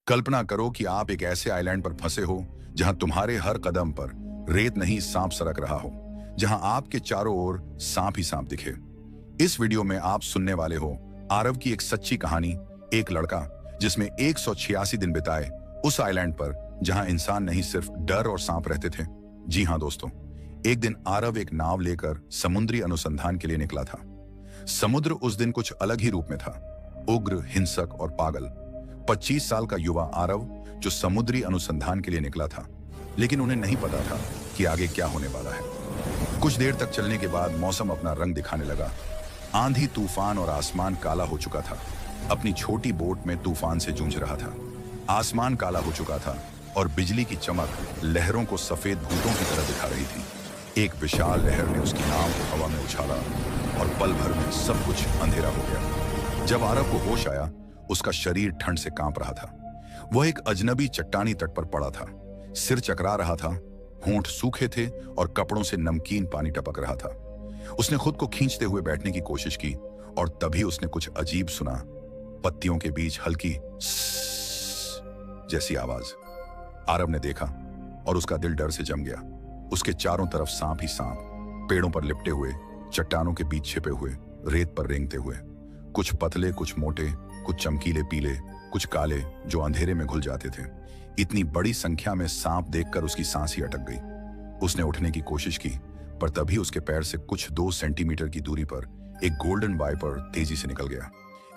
कल्पना करो कि आप एक ऐसे आइलैंड पर फंसे हो जहां तुम्हारे हर कदम पर रेत नहीं सांप सरक रहा हो, जहां आपके चारों ओर सांप ही सांप दिखे। इस वीडियो में आप सुनने वाले हो आरव की एक सच्ची कहानी, एक लड़का जिसने 186 दिन बिताए उस आइलैंड पर जहां इंसान नहीं सिर्फ डर और सांप रहते थे। जी हाँ दोस्तों, एक दिन आरव एक नाव लेकर समुद्री अनुसंधान के लिए निकला था। समुद्र उस दिन कुछ अलग ही रूप में था, उग्र, हिंसक और पागल। 25 साल का युवा आरव जो समुद्री अनुसंधान के लिए निकला था, लेकिन उन्हें नहीं पता था कि आगे क्या होने वाला है। कुछ देर तक चलने के बाद मौसम अपना रंग दिखाने लगा। आंधी, तूफान और आसमान काला हो चुका था। अपनी छोटी बोट में तूफान से जूझ रहा था। आसमान काला हो चुका था और बिजली की चमक लहरों को सफेद भूतों की तरह दिखा रही थी। एक विशाल लहर ने उसकी नाव को हवा में उछाला और पल भर में सब कुछ अंधेरा हो गया। जब आरव को होश आया, उसका शरीर ठंड से कांप रहा था। वह एक अजनबी चट्टानी तट पर पड़ा था। सिर चकरा रहा था, होंठ सूखे थे और कपड़ों से नमकीन पानी टपक रहा था। उसने खुद को खींचते हुए बैठने की कोशिश की और तभी उसने कुछ अजीब सुना। पत्तियों के बीच हल्की जैसी आवाज। आरव ने देखा और उसका दिल डर से जम गया। उसके चारों तरफ सांप ही सांप, पेड़ों पर लिपटे हुए, चट्टानों के बीच छिपे हुए, रेत पर रेंगते हुए। कुछ पतले, कुछ मोटे, कुछ चमकीले पीले, कुछ काले जो अंधेरे में घुल जाते थे। इतनी बड़ी संख्या में सांप देखकर उसकी सांस ही अटक गई। उसने उठने की कोशिश की, पर तभी उसके पैर से कुछ 2 सेंटीमीटर की दूरी पर एक गोल्डन वाइपर तेजी से निकल गया।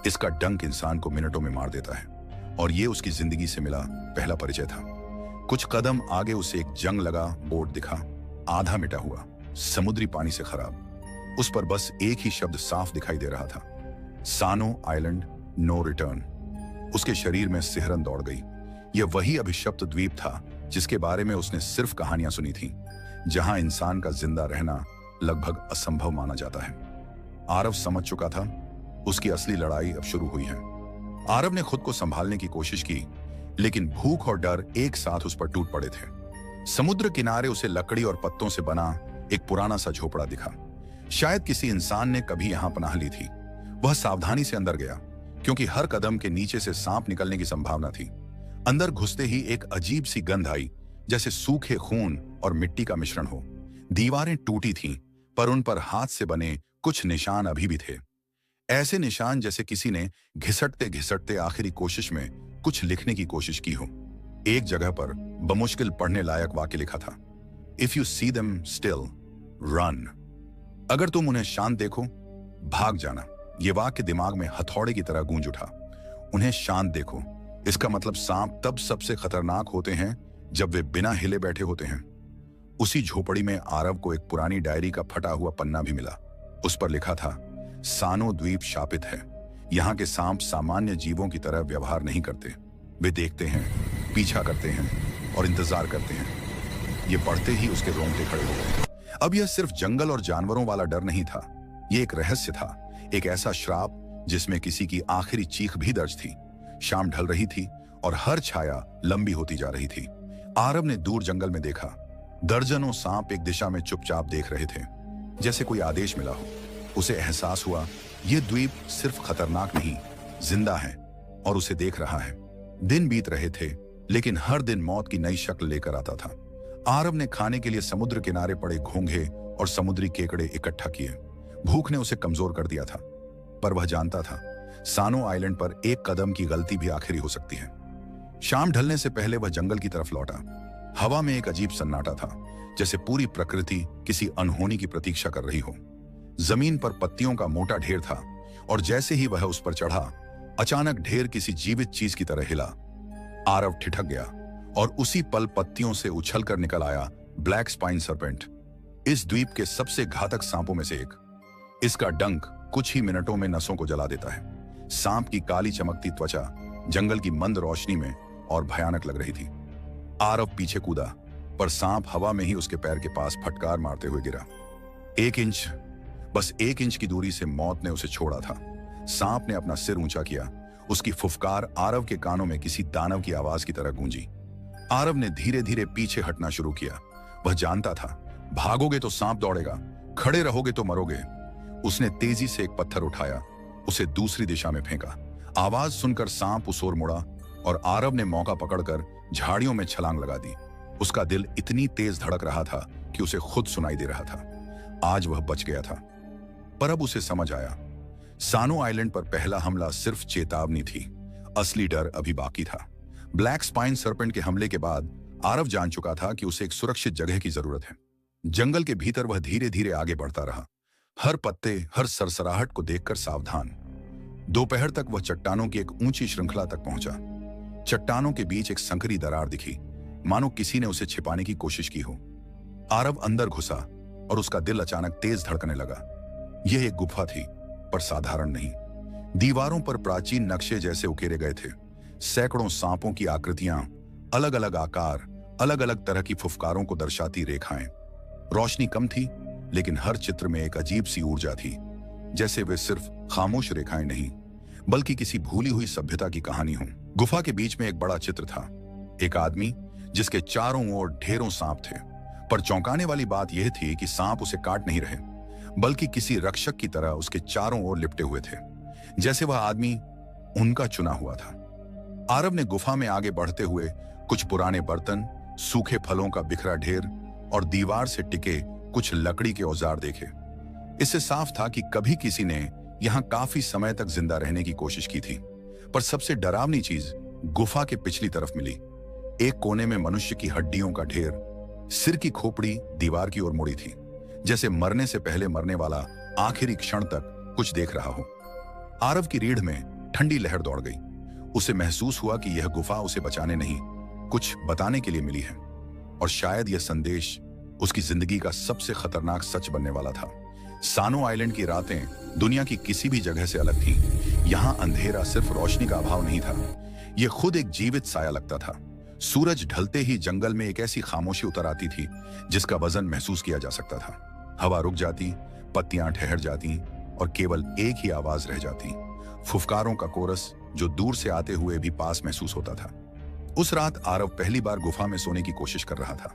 इसका डंक इंसान को मिनटों में मार देता है और ये उसकी जिंदगी से मिला पहला परिचय था। कुछ कदम आगे उसे एक जंग लगा बोर्ड दिखा, आधा मिटा हुआ, समुद्री पानी से खराब। उस पर बस एक ही शब्द साफ दिखाई दे रहा था, सानो आइलैंड, नो रिटर्न। उसके शरीर में सिहरन दौड़ गई। यह वही अभिशप्त द्वीप था जिसके बारे में उसने सिर्फ कहानियां सुनी थी, जहां इंसान का जिंदा रहना लगभग असंभव माना जाता है। आरव समझ चुका था, उसकी असली लड़ाई अब शुरू हुई है। आरव ने खुद को संभालने की कोशिश की, लेकिन भूख और डर एक साथ उस पर टूट पड़े थे। समुद्र किनारे उसे लकड़ी और पत्तों से बना एक पुराना सा झोपड़ा दिखा। शायद किसी इंसान ने कभी यहां पनाह ली थी। वह सावधानी से अंदर गया, क्योंकि हर कदम के नीचे से सांप निकलने की संभावना थी। अंदर घुसते ही एक अजीब सी गंध आई, जैसे सूखे खून और मिट्टी का मिश्रण हो। दीवारें टूटी थीं, पर उन पर हाथ से बने कुछ निशान अभी भी थे। ऐसे निशान जैसे किसी ने घिसटते घिसटते आखिरी कोशिश में कुछ लिखने की कोशिश की हो। एक जगह पर बमुश्किल पढ़ने लायक वाक्य लिखा था, if you see them still run. अगर तुम उन्हें शांत देखो, भाग जाना। यह वाक्य दिमाग में हथौड़े की तरह गूंज उठा। उन्हें शांत देखो, इसका मतलब सांप तब सबसे खतरनाक होते हैं जब वे बिना हिले बैठे होते हैं। उसी झोपड़ी में आरव को एक पुरानी डायरी का फटा हुआ पन्ना भी मिला। उस पर लिखा था, सानो द्वीप शापित है। यहाँ के सांप सामान्य जीवों की तरह व्यवहार नहीं करते। वे देखते हैं, पीछा करते हैं और इंतजार करते हैं। ये पढ़ते ही उसके रोंगटे खड़े हो गए। अब यह सिर्फ जंगल और जानवरों वाला डर नहीं था, ये एक रहस्य था, एक ऐसा श्राप जिसमें किसी की आखिरी चीख भी दर्ज थी। शाम ढल रही थी और हर छाया लंबी होती जा रही थी। आरव ने दूर जंगल में देखा, दर्जनों सांप एक दिशा में चुपचाप देख रहे थे, जैसे कोई आदेश मिला हो। उसे एहसास हुआ, यह द्वीप सिर्फ खतरनाक नहीं, जिंदा है और उसे देख रहा है। दिन बीत रहे थे, लेकिन हर दिन मौत की नई शक्ल लेकर आता था। आरव ने खाने के लिए समुद्र किनारे पड़े घोंघे और समुद्री केकड़े इकट्ठा किए। भूख ने उसे कमजोर कर दिया था, पर वह जानता था, सानो आइलैंड पर एक कदम की गलती भी आखिरी हो सकती है। शाम ढलने से पहले वह जंगल की तरफ लौटा। हवा में एक अजीब सन्नाटा था, जैसे पूरी प्रकृति किसी अनहोनी की प्रतीक्षा कर रही हो। जमीन पर पत्तियों का मोटा ढेर था और जैसे ही वह उस पर चढ़ा, अचानक ढेर किसी जीवित चीज की तरह हिला। आरव ठिठक गया और उसी पल पत्तियों से उछलकर निकल आया ब्लैक स्पाइन सर्पेंट, इस द्वीप के सबसे घातक सांपों में से एक। इसका डंक कुछ ही मिनटों में नसों को जला देता है। सांप की काली चमकती त्वचा जंगल की मंद रोशनी में और भयानक लग रही थी। आरव पीछे कूदा, पर सांप हवा में ही उसके पैर के पास फटकार मारते हुए गिरा। 1 इंच, बस 1 इंच की दूरी से मौत ने उसे छोड़ा था। सांप ने अपना सिर ऊंचा किया। उसकी फुफकार आरव के कानों में किसी दानव की आवाज की तरह गूंजी। आरव ने धीरे धीरे पीछे हटना शुरू किया। वह जानता था, भागोगे तो सांप दौड़ेगा, खड़े रहोगे तो मरोगे। उसने तेजी से एक पत्थर उठाया, उसे दूसरी दिशा में फेंका। आवाज सुनकर सांप उस ओर मुड़ा और आरव ने मौका पकड़कर झाड़ियों में छलांग लगा दी। उसका दिल इतनी तेज धड़क रहा था कि उसे खुद सुनाई दे रहा था। आज वह बच गया था। पर अब उसे समझ आया, सानो आइलैंड पर पहला हमला सिर्फ चेतावनी थी, असली डर अभी बाकी था। ब्लैक स्पाइन सर्पेंट के हमले के बाद आरव जान चुका था कि उसे एक सुरक्षित जगह की जरूरत है। जंगल के भीतर वह धीरे धीरे आगे बढ़ता रहा, हर पत्ते, हर सरसराहट को देखकर सावधान। दोपहर तक वह चट्टानों की एक ऊंची श्रृंखला तक पहुंचा। चट्टानों के बीच एक संकरी दरार दिखी, मानो किसी ने उसे छिपाने की कोशिश की हो। आरव अंदर घुसा और उसका दिल अचानक तेज धड़कने लगा। यह एक गुफा थी, पर साधारण नहीं। दीवारों पर प्राचीन नक्शे जैसे उकेरे गए थे, सैकड़ों सांपों की आकृतियां, अलग अलग आकार, अलग अलग तरह की फुफकारों को दर्शाती रेखाएं। रोशनी कम थी, लेकिन हर चित्र में एक अजीब सी ऊर्जा थी, जैसे वे सिर्फ खामोश रेखाएं नहीं, बल्कि किसी भूली हुई सभ्यता की कहानी हो। गुफा के बीच में एक बड़ा चित्र था, एक आदमी जिसके चारों ओर ढेरों सांप थे। पर चौंकाने वाली बात यह थी कि सांप उसे काट नहीं रहे, बल्कि किसी रक्षक की तरह उसके चारों ओर लिपटे हुए थे, जैसे वह आदमी उनका चुना हुआ था। आरव ने गुफा में आगे बढ़ते हुए कुछ पुराने बर्तन, सूखे फलों का बिखरा ढेर और दीवार से टिके कुछ लकड़ी के औजार देखे। इससे साफ था कि कभी किसी ने यहां काफी समय तक जिंदा रहने की कोशिश की थी। पर सबसे डरावनी चीज गुफा के पिछली तरफ मिली। एक कोने में मनुष्य की हड्डियों का ढेर, सिर की खोपड़ी दीवार की ओर मुड़ी थी, जैसे मरने से पहले मरने वाला आखिरी क्षण तक कुछ देख रहा हो। आरव की रीढ़ में ठंडी लहर दौड़ गई। उसे महसूस हुआ कि यह गुफा उसे बचाने नहीं, कुछ बताने के लिए मिली है। और शायद यह संदेश उसकी जिंदगी का सबसे खतरनाक सच बनने वाला था। सानो आइलैंड की रातें दुनिया की किसी भी जगह से अलग थीं। यहाँ अंधेरा सिर्फ रोशनी का अभाव नहीं था, यह खुद एक जीवित साया लगता था। सूरज ढलते ही जंगल में एक ऐसी खामोशी उतर आती थी जिसका वजन महसूस किया जा सकता था। हवा रुक जाती, पत्तियां ठहर जाती और केवल एक ही आवाज रह जाती, फुफकारों का कोरस, जो दूर से आते हुए भी पास महसूस होता था। उस रात आरव पहली बार गुफा में सोने की कोशिश कर रहा था।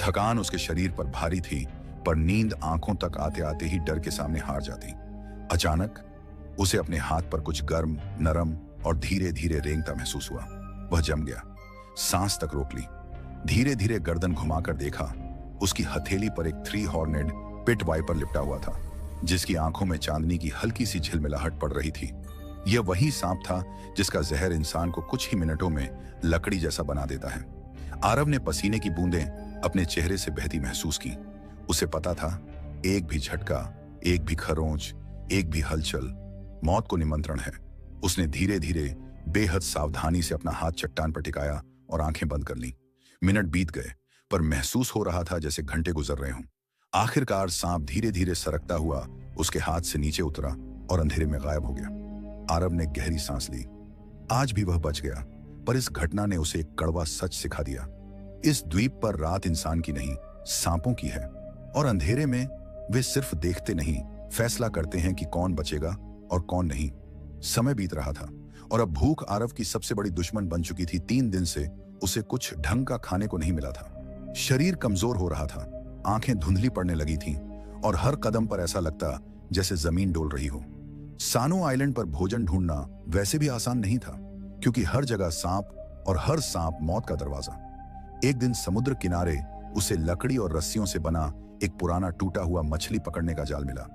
थकान उसके शरीर पर भारी थी, पर नींद आंखों तक आते आते ही डर के सामने हार जाती। अचानक उसे अपने हाथ पर कुछ गर्म, नरम और धीरे धीरे रेंगता महसूस हुआ। वह जम गया, सांस तक रोक ली। धीरे धीरे गर्दन घुमाकर देखा, उसकी हथेली पर एक 3 हॉर्नेड पिट वाइपर लिपटा हुआ था, जिसकी आंखों में चांदनी की हल्की सी झिलमिलाहट पड़ रही थी। यह वही सांप था जिसका जहर इंसान को कुछ ही मिनटों में लकड़ी जैसा बना देता है। आरव ने पसीने की बूंदें अपने चेहरे से बहती महसूस की। उसे पता था, एक भी झटका, एक भी खरोंच, एक भी हलचल मौत को निमंत्रण है। उसने धीरे धीरे बेहद सावधानी से अपना हाथ चट्टान पर टिकाया और आंखें बंद कर लीं। मिनट बीत गए, पर महसूस हो रहा था जैसे घंटे गुजर रहे हों। आखिरकार सांप धीरे धीरे सरकता हुआ उसके हाथ से नीचे उतरा और अंधेरे में गायब हो गया। आरव ने गहरी सांस ली। आज भी वह बच गया, पर इस घटना ने उसे एक कड़वा सच सिखा दिया। इस द्वीप पर रात इंसान की नहीं, सांपों की है, और अंधेरे में वे सिर्फ देखते नहीं, फैसला करते हैं कि कौन बचेगा और कौन नहीं। समय बीत रहा था और अब भूख आरव की सबसे बड़ी दुश्मन बन चुकी थी। 3 दिन से उसे कुछ ढंग का खाने को नहीं मिला था। शरीर कमजोर हो रहा था, आंखें धुंधली पड़ने लगी थीं और हर कदम पर ऐसा लगता जैसे जमीन डोल रही हो। सानो आइलैंड पर भोजन ढूंढना वैसे भी आसान नहीं था, क्योंकि हर जगह सांप और हर सांप मौत का दरवाजा। एक दिन समुद्र किनारे उसे लकड़ी और रस्सियों से बना एक पुराना टूटा हुआ मछली पकड़ने का जाल मिला,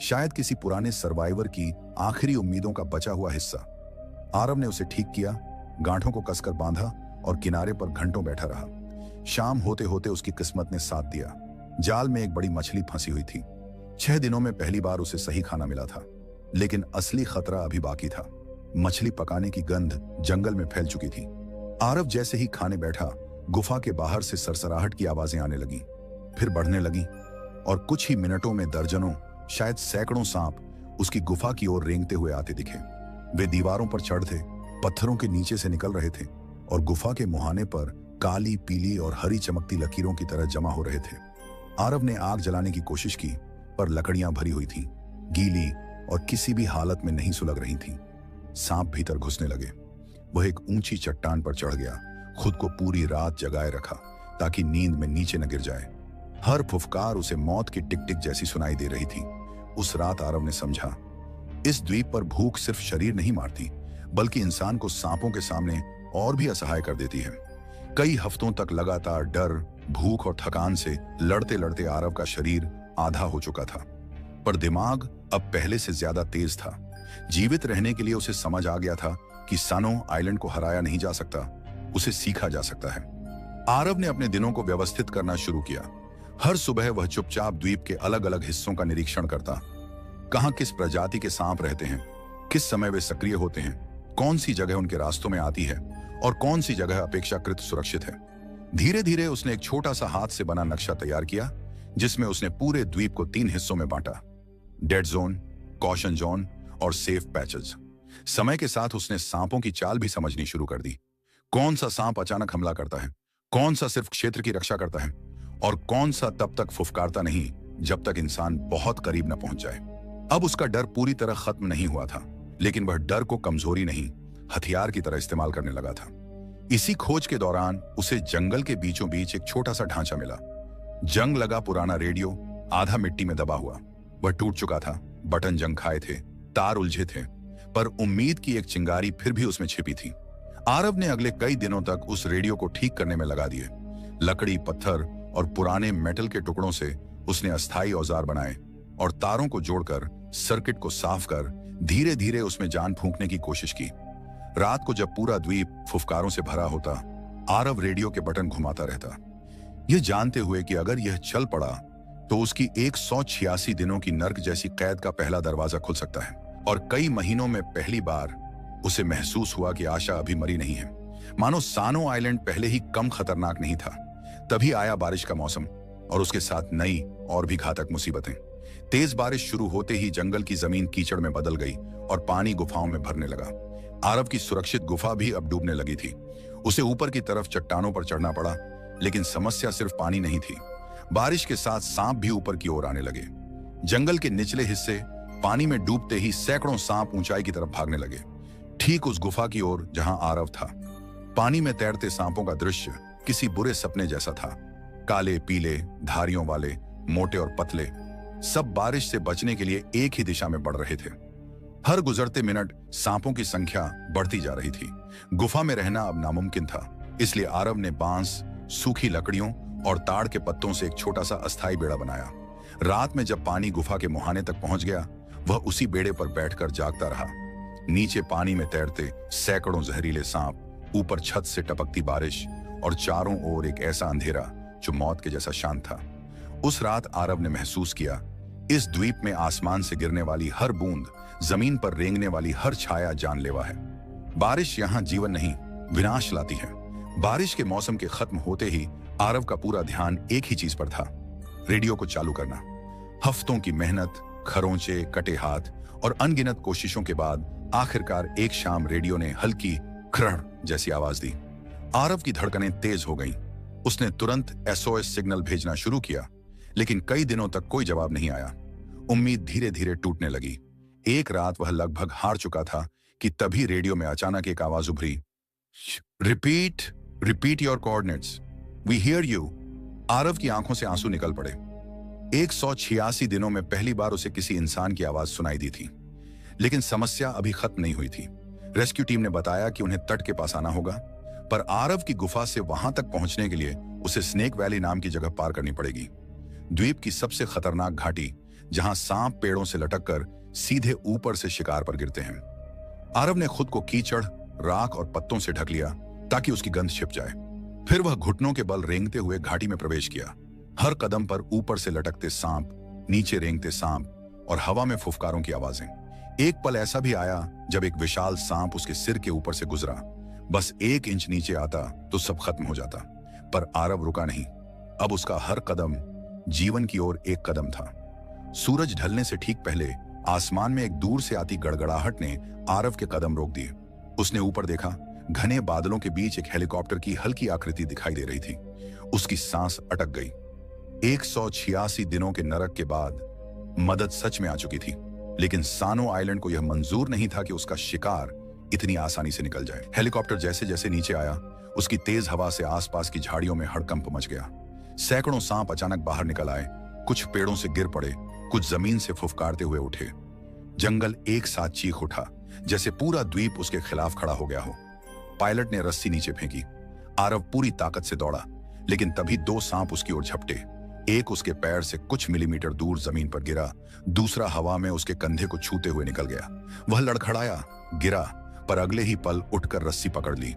शायद किसी पुराने सर्वाइवर की आखिरी उम्मीदों का बचा हुआ हिस्सा। आरव ने उसे ठीक किया, गांठों को कसकर बांधा और किनारे पर घंटों बैठा रहा। शाम होते होते उसकी किस्मत ने साथ दिया। जाल में एक बड़ी मछली फंसी हुई थी। 6 दिनों में पहली बार उसे सही खाना मिला था, लेकिन असली खतरा अभी बाकी था। मछली पकाने की गंध जंगल में फैल चुकी थी। आरव जैसे ही खाने बैठा, गुफा के बाहर से सरसराहट की आवाजें आने लगीं, फिर बढ़ने लगीं, और कुछ ही मिनटों में दर्जनों, शायद सैकड़ों सांप उसकी गुफा की ओर रेंगते हुए आते दिखे। वे दीवारों पर चढ़ थे, पत्थरों के नीचे से निकल रहे थे और गुफा के मुहाने पर काली, पीली और हरी चमकती लकीरों की तरह जमा हो रहे थे। आरव ने आग जलाने की कोशिश की, पर लकड़ियां भरी हुई थीं, गीली और किसी भी हालत में नहीं सुलग रही थीं। सांप भीतर घुसने लगे। वह एक ऊंची चट्टान पर चढ़ गया, खुद को पूरी रात जगाए रखा ताकि नींद में नीचे न गिर जाए। हर फुफकार उसे मौत की टिक टिक जैसी सुनाई दे रही थी। उस रात आरव ने समझा, इस द्वीप पर भूख सिर्फ शरीर नहीं मारती, बल्कि इंसान को सांपों के सामने और भी असहाय कर देती है। कई हफ्तों तक लगातार डर, भूख और थकान से लड़ते लड़ते आरव का शरीर आधा हो चुका था, पर दिमाग अब पहले से ज्यादा तेज था। जीवित रहने के लिए उसे समझ आ गया था कि सानो आइलैंड को हराया नहीं जा सकता, उसे सीखा जा सकता है। आरव ने अपने दिनों को व्यवस्थित करना शुरू किया। हर सुबह वह चुपचाप द्वीप के अलग अलग हिस्सों का निरीक्षण करता। कहां किस प्रजाति के सांप रहते हैं, किस समय वे सक्रिय होते हैं, कौन सी जगह उनके रास्तों में आती है और कौन सी जगह अपेक्षाकृत सुरक्षित है। धीरे धीरे उसने एक छोटा सा हाथ से बना नक्शा तैयार किया, जिसमें उसने पूरे द्वीप को 3 हिस्सों में बांटा: डेड जोन, कॉशन जोन और सेफ पैचेस। समय के साथ उसने सांपों की चाल भी समझनी शुरू कर दी। कौन सा सांप अचानक हमला करता है, कौन सा सिर्फ क्षेत्र की रक्षा करता है और कौन सा तब तक फुफकारता नहीं जब तक इंसान बहुत करीब न पहुंच जाए। अब उसका डर पूरी तरह खत्म नहीं हुआ था, लेकिन वह डर को कमजोरी नहीं, हथियार की तरह इस्तेमाल करने लगा था। इसी खोज के दौरान उसे जंगल के बीचों बीच एक छोटा सा ढांचा मिला। जंग लगा पुराना रेडियो आधा मिट्टी में दबा हुआ। वह टूट चुका था, बटन जंग खाए थे, तार उलझे थे, पर उम्मीद की एक चिंगारी फिर भी उसमें छिपी थी। आरव ने अगले कई दिनों तक उस रेडियो को ठीक करने में लगा दिए। लकड़ी, पत्थर और पुराने मेटल के टुकड़ों से उसने अस्थायी औजार बनाए और तारों को जोड़कर सर्किट को साफ कर धीरे धीरे उसमें जान फूंकने की कोशिश की। रात को जब पूरा द्वीप फुफकारों से भरा होता, आरव रेडियो के बटन घुमाता रहता, यह जानते हुए कि अगर यह चल पड़ा तो उसकी 186 दिनों की नर्क जैसी कैद का पहला दरवाजा खुल सकता है। और कई महीनों में पहली बार उसे महसूस हुआ कि आशा अभी मरी नहीं है। मानो सानो आइलैंड पहले ही कम खतरनाक नहीं था। तभी आया बारिश का मौसम और उसके साथ नई और भी घातक मुसीबतें। तेज बारिश शुरू होते ही जंगल की जमीन कीचड़ में बदल गई और पानी गुफाओं में भरने लगा। आरव की सुरक्षित गुफा भी अब डूबने लगी थी। उसे ऊपर की तरफ चट्टानों पर चढ़ना पड़ा, लेकिन समस्या सिर्फ पानी नहीं थी। बारिश के साथ सांप भी ऊपर की ओर आने लगे। जंगल के निचले हिस्से पानी में डूबते ही सैकड़ों सांप ऊंचाई की तरफ भागने लगे, ठीक उस गुफा की ओर जहां आरव था। पानी में तैरते सांपों का दृश्य किसी बुरे सपने जैसा था। काले, पीले, धारियों वाले, मोटे और पतले, सब बारिश से बचने के लिए एक ही दिशा में बढ़ रहे थे। हर गुजरते मिनट सांपों की संख्या बढ़ती जा रही थी। गुफा में रहना अब नामुमकिन था, इसलिए आरव ने बांस, सूखी लकड़ियों और ताड़ के पत्तों से एक छोटा सा अस्थायी बेड़ा बनाया। रात में जब पानी गुफा के मुहाने तक पहुंच गया, वह उसी बेड़े पर बैठकर जागता रहा। नीचे पानी में तैरते सैकड़ों जहरीले सांप, ऊपर छत से टपकती बारिश और चारों ओर एक ऐसा अंधेरा जो मौत के जैसा शांत था। उस रात आरव ने महसूस किया, इस द्वीप में आसमान से गिरने वाली हर बूंद, जमीन पर रेंगने वाली हर छाया जानलेवा है। बारिश यहाँ जीवन नहीं, विनाश लाती है। बारिश के मौसम के खत्म होते ही आरव का पूरा ध्यान एक ही चीज पर था, रेडियो को चालू करना। हफ्तों की मेहनत, खरोंचे, कटे हाथ और अनगिनत कोशिशों के बाद आखिरकार एक शाम रेडियो ने हल्की खरण जैसी आवाज दी। आरव की धड़कनें तेज हो गईं। उसने तुरंत SOS सिग्नल भेजना शुरू किया, लेकिन कई दिनों तक कोई जवाब नहीं आया। उम्मीद धीरे धीरे टूटने लगी। एक रात वह लगभग हार चुका था कि तभी रेडियो में अचानक एक आवाज उभरी, repeat your coordinates, we hear you. Aarav की आंखों से आंसू निकल पड़े। 186 दिनों में पहली बार उसे किसी इंसान की आवाज सुनाई दी थी, लेकिन समस्या अभी खत्म नहीं हुई थी। रेस्क्यू टीम ने बताया कि उन्हें तट के पास आना होगा, पर आरव की गुफा से वहां तक पहुंचने के लिए उसे स्नेक वैली नाम की जगह पार करनी पड़ेगी। द्वीप की सबसे खतरनाक घाटी, जहां सांप पेड़ों से लटककर सीधे ऊपर से शिकार पर गिरते हैं। आरव ने खुद को कीचड़, राख और पत्तों से ढक लिया ताकि उसकी गंध छिप जाए। फिर वह घुटनों के बल रेंगते हुए घाटी में प्रवेश किया। हर कदम पर ऊपर से लटकते सांप, नीचे रेंगते सांप और हवा में फुफकारों की आवाजें। एक पल ऐसा भी आया जब एक विशाल सांप उसके सिर के ऊपर से गुजरा। बस 1 इंच नीचे आता तो सब खत्म हो जाता, पर आरव रुका नहीं। अब उसका हर कदम जीवन की ओर एक कदम था। सूरज ढलने से ठीक पहले आसमान में एक दूर से आती गड़गड़ाहट ने आरव के कदम रोक दिए। उसने ऊपर देखा, घने बादलों के बीच एक हेलीकॉप्टर की हल्की आकृति दिखाई दे रही थी। उसकी सांस अटक गई। 186 दिनों के नरक के बाद मदद सच में आ चुकी थी, लेकिन सानो आइलैंड को यह मंजूर नहीं था कि उसका शिकार इतनी आसानी से निकल जाए। हेलीकॉप्टर जैसे जैसे नीचे आया, उसकी तेज हवा से आसपास की झाड़ियों में हड़कंप मच गया। सैकड़ों सांप अचानक बाहर निकल आए, कुछ पेड़ों से गिर पड़े, कुछ जमीन से फुफकारते हुए उठे। जंगल एक साथ चीख उठा, जैसे पूरा द्वीप उसके खिलाफ खड़ा हो गया हो। पायलट ने रस्सी नीचे फेंकी। आरव पूरी ताकत से दौड़ा, लेकिन तभी दो सांप उसकी ओर झपटे। एक उसके पैर से कुछ मिलीमीटर दूर जमीन पर गिरा, दूसरा हवा में उसके कंधे को छूते हुए निकल गया। वह लड़खड़ाया, गिरा, पर अगले ही पल उठकर रस्सी पकड़ ली।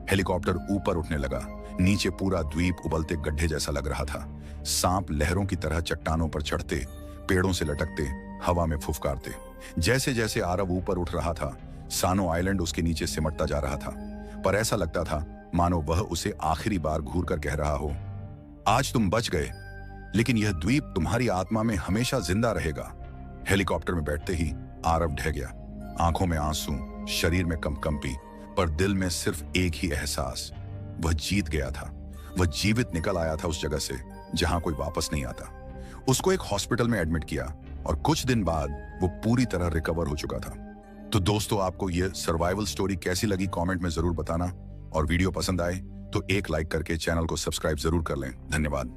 हेलीकॉप्टर ऊपर उठने लगा। नीचे पूरा द्वीप उबलते गड्ढे जैसा लग रहा था। सांप लहरों की तरह चट्टानों पर चढ़ते, पेड़ों से लटकते, हवा में फुफकारते। जैसे जैसे आरव ऊपर उठ रहा था, सानो आइलैंड उसके नीचे सिमटता जा रहा था, पर ऐसा लगता था मानो वह उसे आखिरी बार घूर कर कह रहा हो, आज तुम बच गए, लेकिन यह द्वीप तुम्हारी आत्मा में हमेशा जिंदा रहेगा। हेलीकॉप्टर में बैठते ही आरव ढह गया। आंखों में आंसू, शरीर में कंपी, पर दिल में सिर्फ एक ही एहसास, वह जीत गया था। वह जीवित निकल आया था उस जगह से जहां कोई वापस नहीं आता। उसको एक हॉस्पिटल में एडमिट किया और कुछ दिन बाद वो पूरी तरह रिकवर हो चुका था। तो दोस्तों, आपको यह सर्वाइवल स्टोरी कैसी लगी कमेंट में जरूर बताना, और वीडियो पसंद आए तो एक लाइक करके चैनल को सब्सक्राइब जरूर कर लें। धन्यवाद।